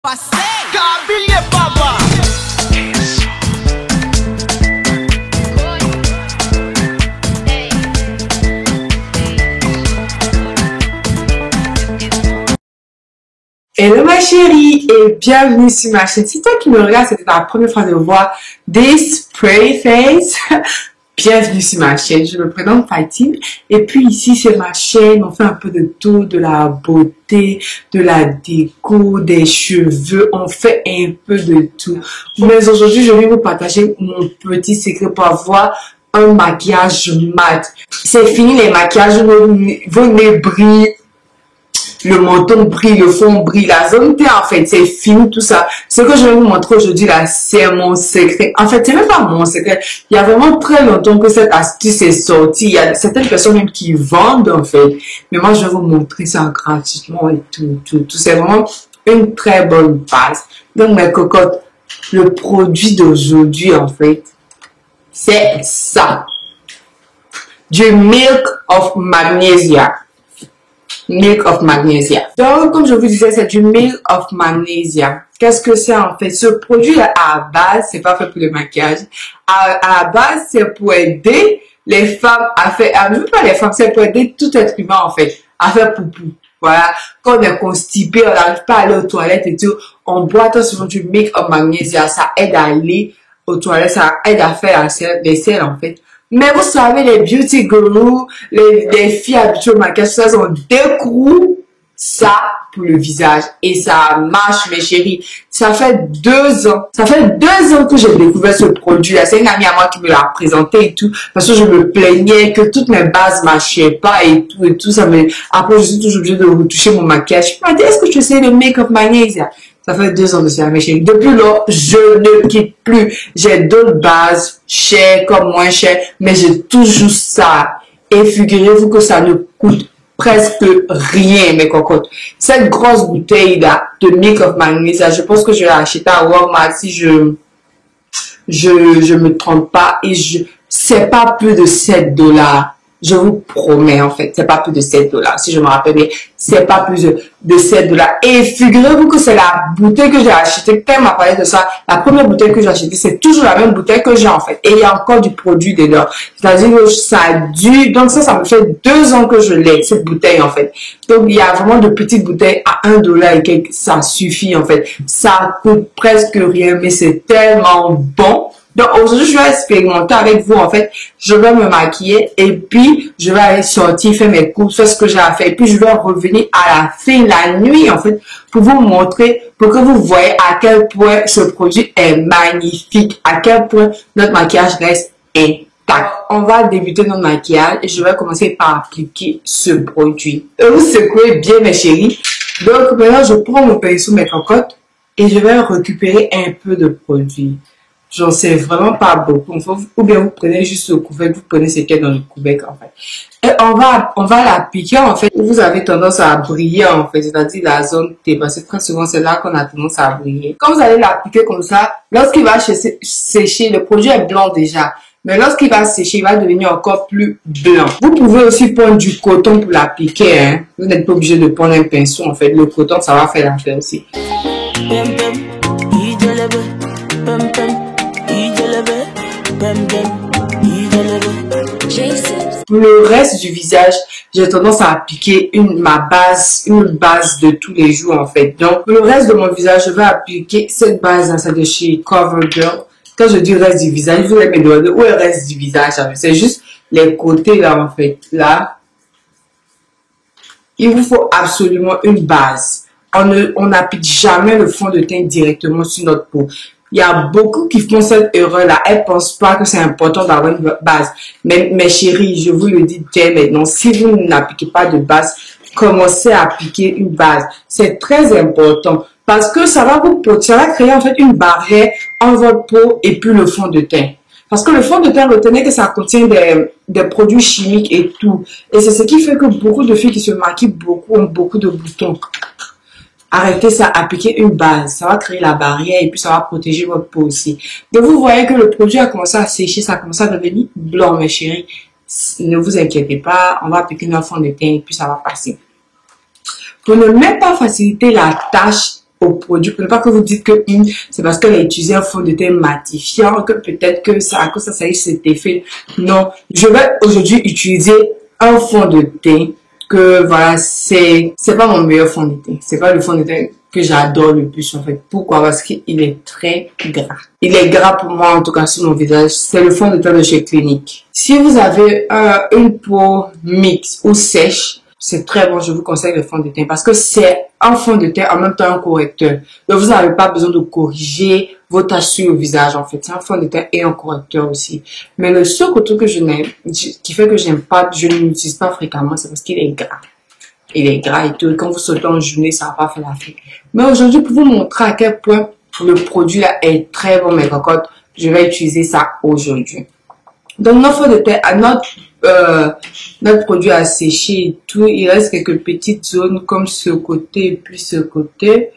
Hello ma chérie et bienvenue sur ma chaîne. Si toi qui me regardes, c'était ta première fois de voir this pretty face, bienvenue sur ma chaîne. Je me présente Fatine et puis ici c'est ma chaîne. On fait un peu de tout, de la beauté, de la déco, des cheveux. On fait un peu de tout. Mais aujourd'hui, je vais vous partager mon petit secret pour avoir un maquillage mat. C'est fini les maquillages, vos nez brillent. Le menton brille, le fond brille, la zone T en fait, c'est fini tout ça. Ce que je vais vous montrer aujourd'hui là, c'est mon secret. En fait, c'est même pas mon secret. Il y a vraiment très longtemps que cette astuce est sortie. Il y a certaines personnes même qui vendent en fait. Mais moi, je vais vous montrer ça gratuitement et tout. C'est vraiment une très bonne base. Donc mes cocottes, le produit d'aujourd'hui en fait, c'est ça. Du Milk of Magnesia. Milk of Magnesia. Donc, comme je vous disais, c'est du Milk of Magnesia. Qu'est-ce que c'est en fait? Ce produit-là, à la base, c'est pas fait pour le maquillage. À la base, c'est pour aider les femmes à faire, même pas les femmes, c'est pour aider tout être humain en fait, à faire poupou. Voilà. Quand on est constipé, on n'arrive pas à aller aux toilettes et tout, on boit très souvent du Milk of Magnesia. Ça aide à aller aux toilettes, ça aide à faire les selles en fait. Mais vous savez, les beauty gurus, les filles habituées au maquillage, ça, ont découvert ça pour le visage. Et ça marche, mes chéris. Ça fait 2 ans. Ça fait 2 ans que j'ai découvert ce produit-là. C'est une amie à moi qui me l'a présenté et tout. Parce que je me plaignais que toutes mes bases marchaient pas et tout. Après, je suis toujours obligée de retoucher mon maquillage. Je me dis, est-ce que je sais le Make-up Magnesia? Ça fait 2 ans de ça, mes chéris. Depuis lors, je ne quitte plus. J'ai d'autres bases, chères comme moins chères, mais j'ai toujours ça. Et figurez-vous que ça ne coûte presque rien, mes cocottes. Cette grosse bouteille-là de Milk of Magnesia, je pense que je l'ai achetée à Walmart si je me trompe pas. Et c'est pas plus de 7 $. Je vous promets, en fait, c'est pas plus de 7 $. Si je me rappelle bien, c'est pas plus de 7 $. Et figurez-vous que c'est la bouteille que j'ai achetée. Quand elle m'a parlé de ça, la première bouteille que j'ai achetée, c'est toujours la même bouteille que j'ai, en fait. Et il y a encore du produit dedans. C'est-à-dire que ça a dû, donc ça me fait 2 ans que je l'ai, cette bouteille, en fait. Donc, il y a vraiment de petites bouteilles à 1 $ et quelques, ça suffit, en fait. Ça coûte presque rien, mais c'est tellement bon. Donc aujourd'hui, je vais expérimenter avec vous en fait. Je vais me maquiller et puis je vais aller sortir, faire mes courses, faire ce que j'ai à faire. Et puis je vais revenir à la fin, la nuit en fait, pour vous montrer, pour que vous voyez à quel point ce produit est magnifique, à quel point notre maquillage reste intact. On va débuter notre maquillage et je vais commencer par appliquer ce produit. Vous secouez bien mes chéris. Donc maintenant, je prends mon pinceau, mes cocottes et je vais récupérer un peu de produit. J'en sais vraiment pas beaucoup. Ou bien vous prenez juste le couvercle, vous prenez ce qu'il y a dans le couvercle en fait. Et on va l'appliquer en fait. Vous avez tendance à briller en fait, c'est-à-dire la zone T. Parce que très souvent c'est là qu'on a tendance à briller. Quand vous allez l'appliquer comme ça, lorsqu'il va sécher, le produit est blanc déjà. Mais lorsqu'il va sécher, il va devenir encore plus blanc. Vous pouvez aussi prendre du coton pour l'appliquer. Hein. Vous n'êtes pas obligé de prendre un pinceau en fait. Le coton, ça va faire l'affaire aussi. Pour le reste du visage, j'ai tendance à appliquer une base de tous les jours en fait. Donc pour le reste de mon visage, je vais appliquer cette base là, ça de chez CoverGirl. Quand je dis reste du visage, vous allez me demander où est le reste du visage. C'est juste les côtés là en fait. Là, il vous faut absolument une base. On n'applique jamais le fond de teint directement sur notre peau. Il y a beaucoup qui font cette erreur-là. Elles pensent pas que c'est important d'avoir une base. Mais mes chéris, je vous le dis dès maintenant, si vous n'appliquez pas de base, commencez à appliquer une base. C'est très important parce que ça va créer en fait une barrière entre votre peau et puis le fond de teint. Parce que le fond de teint, retenez que ça contient des produits chimiques et tout. Et c'est ce qui fait que beaucoup de filles qui se maquillent beaucoup ont beaucoup de boutons. Arrêtez ça, appliquez une base. Ça va créer la barrière et puis ça va protéger votre peau aussi. Donc vous voyez que le produit a commencé à sécher, ça a commencé à devenir blanc, mes chéris. Ne vous inquiétez pas, on va appliquer notre fond de teint et puis ça va passer. Pour ne même pas faciliter la tâche au produit. Pour ne pas que vous dites que c'est parce qu'elle a utilisé un fond de teint matifiant que peut-être que ça, à cause de ça, il cet effet. Non, je vais aujourd'hui utiliser un fond de teint que voilà, c'est pas mon meilleur fond de teint. C'est pas le fond de teint que j'adore le plus en fait. Pourquoi? Parce qu'il est très gras. Il est gras pour moi en tout cas sur mon visage. C'est le fond de teint de chez Clinique. Si vous avez une peau mixte ou sèche, c'est très bon, je vous conseille le fond de teint parce que c'est un fond de teint en même temps un correcteur. Donc vous n'avez pas besoin de corriger vos taches sur le visage en fait. C'est un fond de teint et un correcteur aussi. Mais le seul côté que je n'aime, qui fait que j'aime pas, je ne l'utilise pas fréquemment, c'est parce qu'il est gras. Il est gras et tout. Et quand vous sautez en journée, ça va pas faire l'affaire. Mais aujourd'hui, pour vous montrer à quel point le produit là est très bon, mes cocottes, je vais utiliser ça aujourd'hui. Donc notre fond de teint, notre produit a séché et tout, il reste quelques petites zones comme ce côté et puis ce côté.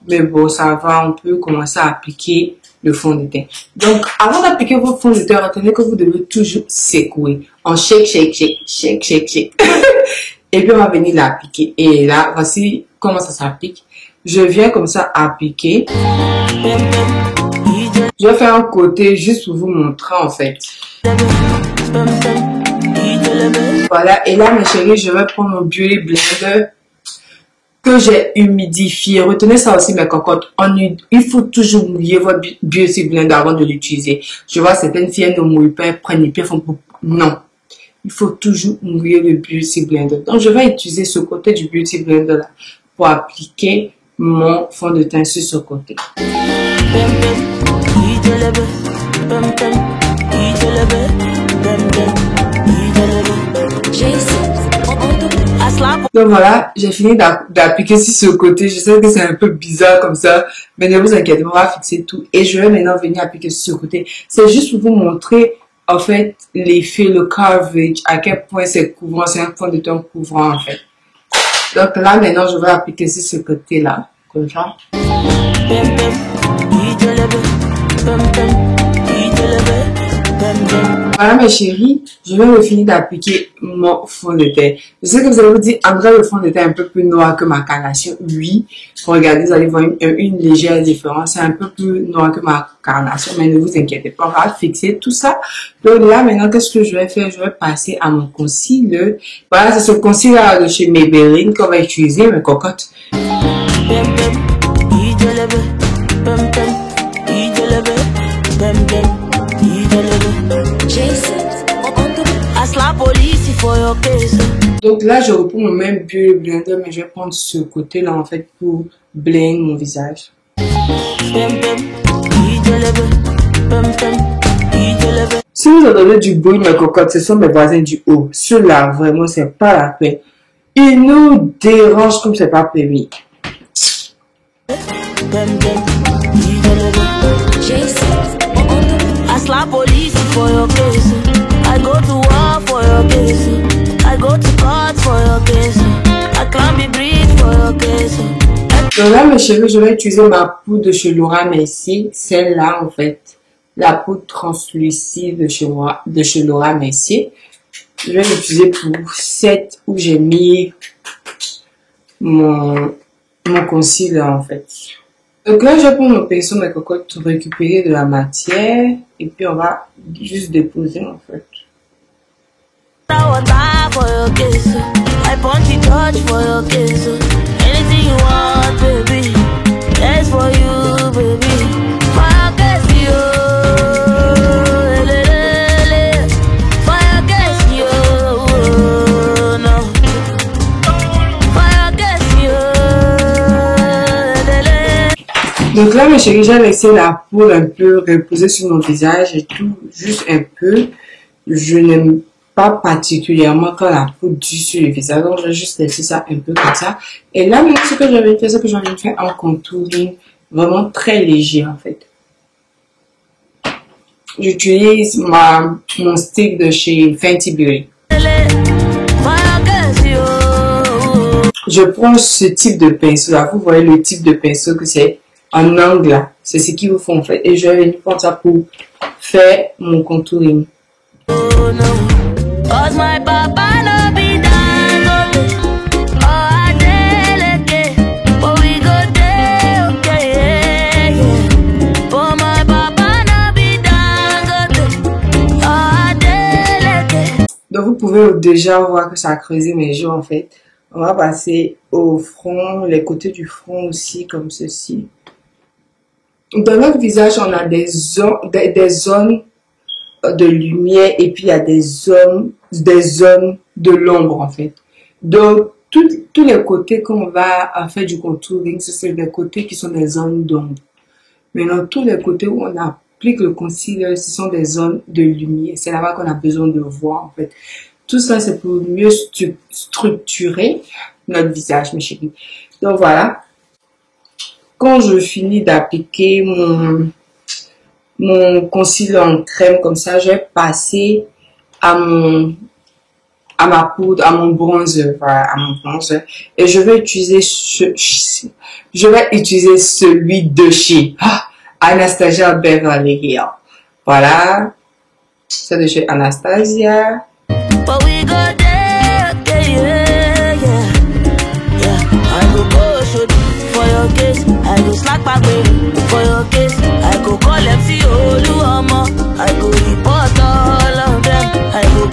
Mais bon, ça va, on peut commencer à appliquer le fond de teint. Donc, avant d'appliquer votre fond de teint, retenez que vous devez toujours secouer. En shake, shake, shake, shake, shake, shake. Et puis, on va venir l'appliquer. Et là, voici comment ça s'applique. Je viens comme ça appliquer. Je vais faire un côté juste pour vous montrer en fait. Voilà, et là mes chéris, je vais prendre mon Beauty Blender que j'ai humidifié. Retenez ça aussi mes cocottes, il faut toujours mouiller votre Beauty Blender avant de l'utiliser. Je vois certaines filles ne mouillent pas, elles prennent les pieds, font non. Il faut toujours mouiller le Beauty Blender. Donc je vais utiliser ce côté du Beauty Blender là pour appliquer mon fond de teint sur ce côté. Donc voilà, j'ai fini d'appliquer sur ce côté. Je sais que c'est un peu bizarre comme ça, mais ne vous inquiétez pas, on va fixer tout. Et je vais maintenant venir appliquer sur ce côté. C'est juste pour vous montrer en fait l'effet, le coverage, à quel point c'est couvrant, c'est un fond de teint couvrant en fait. Donc là maintenant, je vais appliquer sur ce côté-là, comme ça. Voilà mes chéris, je vais finir d'appliquer mon fond de teint. Je sais que vous allez vous dire, André, le fond de teint est un peu plus noir que ma carnation. Oui, regardez, vous allez voir une légère différence. C'est un peu plus noir que ma carnation, mais ne vous inquiétez pas, on va fixer tout ça. Donc là, maintenant, qu'est-ce que je vais faire? Je vais passer à mon concealer. Voilà, c'est ce concealer de chez Maybelline qu'on va utiliser, mes cocottes. Donc là, je reprends mon même Beauty Blender, mais je vais prendre ce côté-là en fait pour blend mon visage. Si vous entendez du bruit, mes cocottes, ce sont mes voisins du haut. Ceux-là, vraiment, c'est pas la peine. Ils nous dérangent comme c'est pas permis. Donc là, mes chéris, je vais utiliser ma poudre de chez Laura Mercier. Celle-là, en fait, la poudre translucide de chez Laura Mercier. Je vais l'utiliser pour cette où j'ai mis mon concealer, en fait. Donc là, je vais prendre mon pinceau, mes cocottes, pour récupérer de la matière. Et puis, on va juste déposer, en fait. Donc là, mes chéris, j'ai laissé la poudre un peu reposer sur mon visage et tout, juste un peu. Je n'aime pas particulièrement quand la poudre dure sur le visage, donc je vais juste laisser ça un peu comme ça. Et là, maintenant, ce que je vais faire, c'est que je vais faire un contouring vraiment très léger, en fait. J'utilise mon stick de chez Fenty Beauty. Je prends ce type de pinceau là, vous voyez le type de pinceau que c'est en angle là, c'est ce qu'il vous faut en fait, et je vais venir prendre ça pour faire mon contouring. pouvez déjà voir que ça a creusé mes joues en fait. On va passer au front, les côtés du front aussi, comme ceci. Dans notre visage, on a des zones de lumière et puis il y a des zones de l'ombre en fait. Donc, tous les côtés qu'on va faire du contouring, ce sont des côtés qui sont des zones d'ombre. Maintenant, tous les côtés où on applique le concealer, ce sont des zones de lumière. C'est là-bas qu'on a besoin de voir en fait. Tout ça, c'est pour mieux structurer notre visage, mes chéris. Donc voilà. Quand je finis d'appliquer mon concealer en crème comme ça, je vais passer à ma poudre, à mon bronzer, voilà, à mon bronzer. Et je vais utiliser celui de chez Anastasia Beverly Hills. Voilà. C'est de chez Anastasia. I go slack back for your case. I go call MC Oluomo. I go report all of them. I go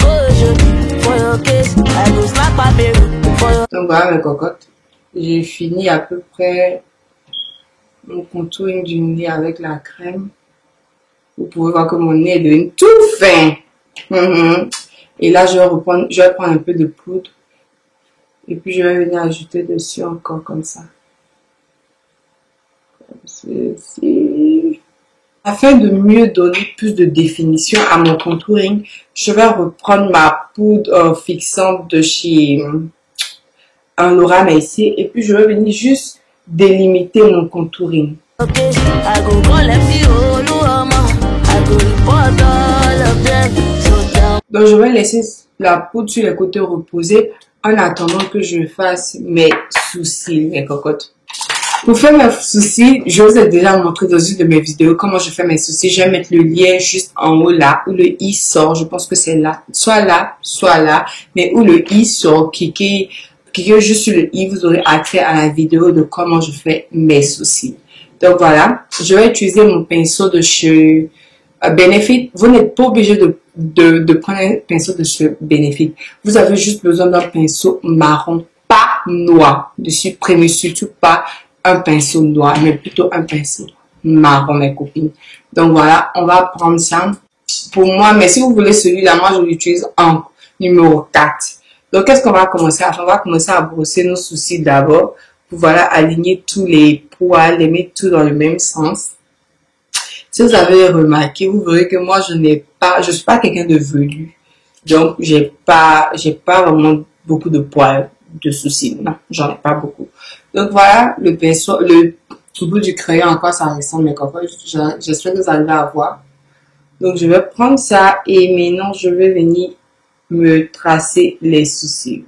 for your case. I go slack back for your. Donc voilà mes cocottes, j'ai fini à peu près mon contouring du nez avec la crème. Vous pouvez voir que mon nez est devenu tout fin. Et là je vais prendre un peu de poudre et puis je vais venir ajouter dessus encore comme ça. Ceci. Afin de mieux donner plus de définition à mon contouring, je vais reprendre ma poudre fixante de chez Laura Mercier et puis je vais venir juste délimiter mon contouring. Donc je vais laisser la poudre sur les côtés reposer en attendant que je fasse mes sourcils, mes cocottes. Pour faire mes sourcils, je vous ai déjà montré dans une de mes vidéos comment je fais mes sourcils. Je vais mettre le lien juste en haut là, où le i sort. Je pense que c'est là. Soit là, mais où le i sort. Cliquez juste sur le i, vous aurez accès à la vidéo de comment je fais mes sourcils. Donc voilà, je vais utiliser mon pinceau de chez Benefit. Vous n'êtes pas obligé de prendre un pinceau de chez Benefit. Vous avez juste besoin d'un pinceau marron, pas noir. Ne supprimez surtout pas un pinceau noir, mais plutôt un pinceau marron, mes copines. Donc voilà, on va prendre ça pour moi. Mais si vous voulez celui-là, moi je l'utilise en numéro 4. Donc qu'est-ce qu'on va commencer à faire? On va commencer à brosser nos sourcils d'abord pour voilà aligner tous les poils, les mettre tout dans le même sens. Si vous avez remarqué, vous verrez que moi je suis pas quelqu'un de velu. Donc j'ai pas vraiment beaucoup de poils de sourcils. Non, j'en ai pas beaucoup. Donc voilà, le pinceau, le bout du crayon, en quoi ça ressemble, mes copains. J'espère que vous allez à voir. Donc je vais prendre ça et maintenant je vais venir me tracer les sourcils.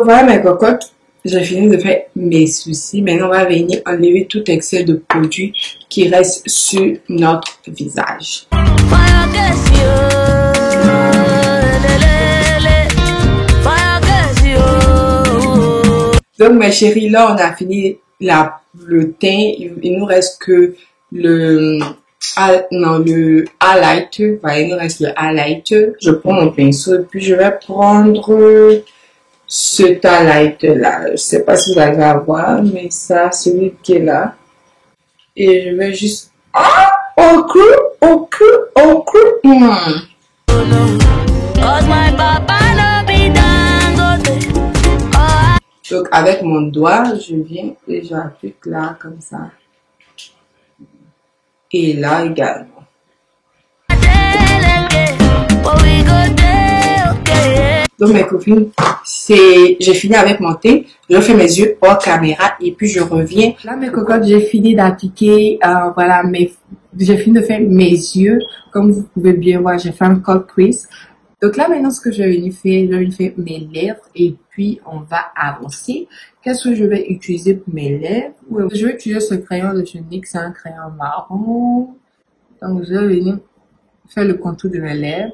Voilà mes cocottes, j'ai fini de faire mes sourcils. Maintenant, on va venir enlever tout excès de produit qui reste sur notre visage. Donc mes chéris, là on a fini le teint. Il nous reste que le highlighter. Voilà, il nous reste le highlighter. Je prends mon pinceau et puis je vais prendre ce highlighter là. Je sais pas si vous allez avoir, mais ça, celui qui est là. Et je vais juste au cru. Donc avec mon doigt, je viens et j'applique là comme ça. Et là également. Donc mes copines, j'ai fini avec mon teint. Je fais mes yeux hors caméra et puis je reviens. Là mes cocottes, j'ai fini d'appliquer, voilà, j'ai fini de faire mes yeux. Comme vous pouvez bien voir, j'ai fait un cold crease. Donc là, maintenant, ce que je vais venir faire, je vais venir faire mes lèvres et puis on va avancer. Qu'est-ce que je vais utiliser pour mes lèvres? Je vais utiliser ce crayon de chez NYX, c'est un crayon marron. Donc, je vais venir faire le contour de mes lèvres.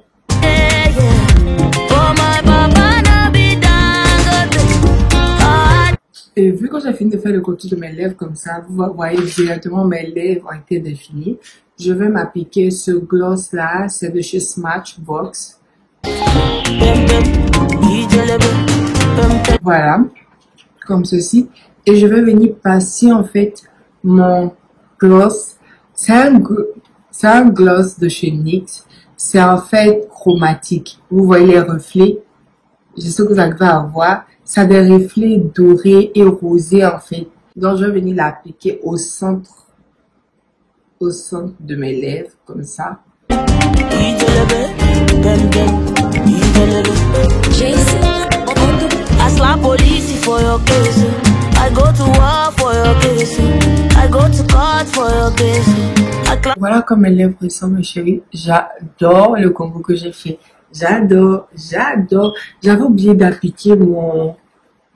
Et vu que j'ai fini de faire le contour de mes lèvres comme ça, vous voyez directement mes lèvres ont été définies. Je vais m'appliquer ce gloss là, c'est de chez Smashbox. Voilà, comme ceci. Et je vais venir passer en fait mon gloss. C'est un gloss de chez NYX. C'est en fait chromatique. Vous voyez les reflets. Je sais que vous arrivez à voir. Ça a des reflets dorés et rosés en fait. Donc je vais venir l'appliquer au centre de mes lèvres comme ça. Voilà comme mes lèvres ressemblent, mes chéris. J'adore le combo que j'ai fait. J'adore. J'avais oublié d'appliquer mon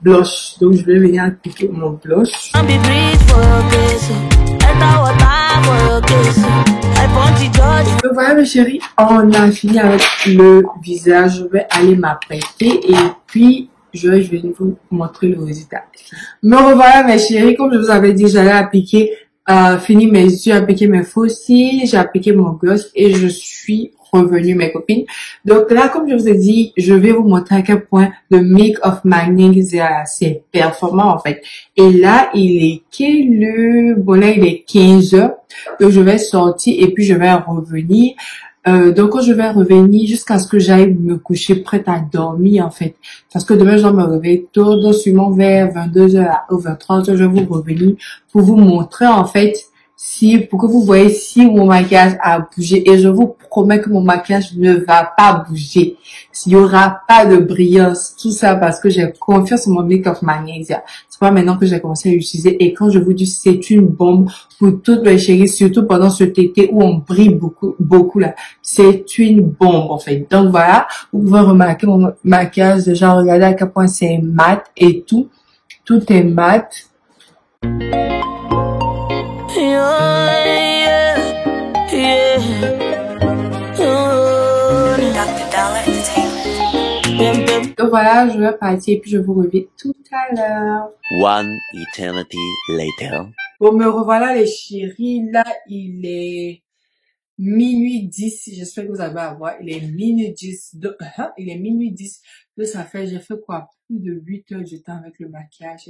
blush. Donc, je vais venir appliquer mon blush. Donc, voilà, mes chéris. On a fini avec le visage. Je vais aller m'apprêter et puis je vais vous montrer le résultat. Me revoilà, mes chéris. Comme je vous avais dit, j'allais appliquer, finir mes yeux, appliquer mes faux cils. J'ai appliqué mon gloss et je suis revenue, mes copines. Donc là, comme je vous ai dit, je vais vous montrer à quel point le Make of Magnésie c'est performant en fait. Et là, il est il est 15 heures. Donc je vais sortir et puis je vais revenir. Donc quand je vais revenir jusqu'à ce que j'aille me coucher prête à dormir en fait. Parce que demain je dois me réveiller tôt, donc sûrement vers 22h ou 23h, je vais vous revenir pour vous montrer en fait pour que vous voyez si mon maquillage a bougé. Et je vous promets que mon maquillage ne va pas bouger. Il n'y aura pas de brillance. Tout ça parce que j'ai confiance en mon Make of Magnésia. C'est pas maintenant que j'ai commencé à l'utiliser. Et quand je vous dis c'est une bombe pour toutes mes chéries, surtout pendant ce été où on brille beaucoup là. C'est une bombe en fait. Donc voilà, vous pouvez remarquer mon maquillage. Déjà, regardez à quel point c'est mat et tout. Tout est mat. Donc voilà, je vais partir et puis je vous reviens tout à l'heure. One eternity later. Bon, me revoilà les chéris. Là, il est minuit 10. J'espère que vous avez à voir. Il est minuit 10. Il est minuit 10. Donc ça fait, j'ai fait quoi? Plus de 8 heures de temps avec le maquillage.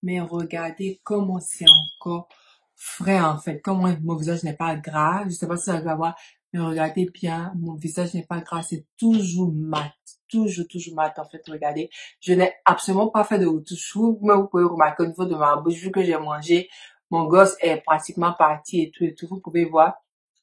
Mais regardez comment c'est encore frais en fait. Comme mon visage n'est pas gras, je sais pas si ça va voir, mais regardez bien, mon visage n'est pas gras, c'est toujours mat. Toujours mat en fait, regardez. Je n'ai absolument pas fait de retouche. Mais vous pouvez remarquer au niveau de ma bouche, vu que j'ai mangé, mon gosse est pratiquement parti et tout. Vous pouvez voir,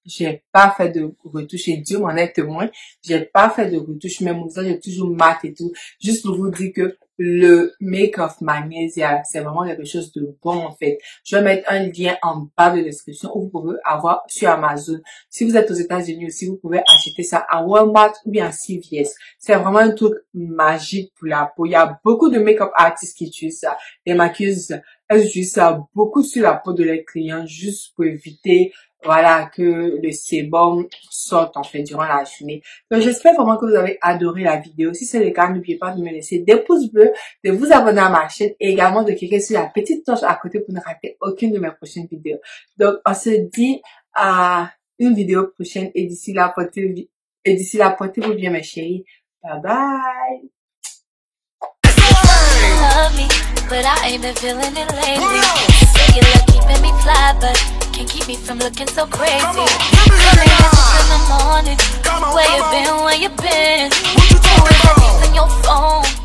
j'ai pas fait de retouche et Dieu m'en est témoin. J'ai pas fait de retouche, mais mon visage est toujours mat et tout. Juste pour vous dire que le Make of Magnésia, c'est vraiment quelque chose de bon en fait. Je vais mettre un lien en bas de description où vous pouvez avoir sur Amazon. Si vous êtes aux États-Unis aussi, vous pouvez acheter ça à Walmart ou bien à CVS. C'est vraiment un truc magique pour la peau. Il y a beaucoup de make-up artistes qui utilisent ça. Les maquilleuses, elles utilisent ça beaucoup sur la peau de leurs clients juste pour éviter voilà, que le sébum sorte en fait durant la journée. Donc j'espère vraiment que vous avez adoré la vidéo. Si c'est le cas, n'oubliez pas de me laisser des pouces bleus, de vous abonner à ma chaîne et également de cliquer sur la petite cloche à côté pour ne rater aucune de mes prochaines vidéos. Donc on se dit à une vidéo prochaine et d'ici là, portez-vous bien mes chéris. Bye bye. But I ain't been feeling it lately. You're keeping me fly, but can't keep me from looking so crazy. Calling in the morning. Where you been? Where you been? Who is that on your phone?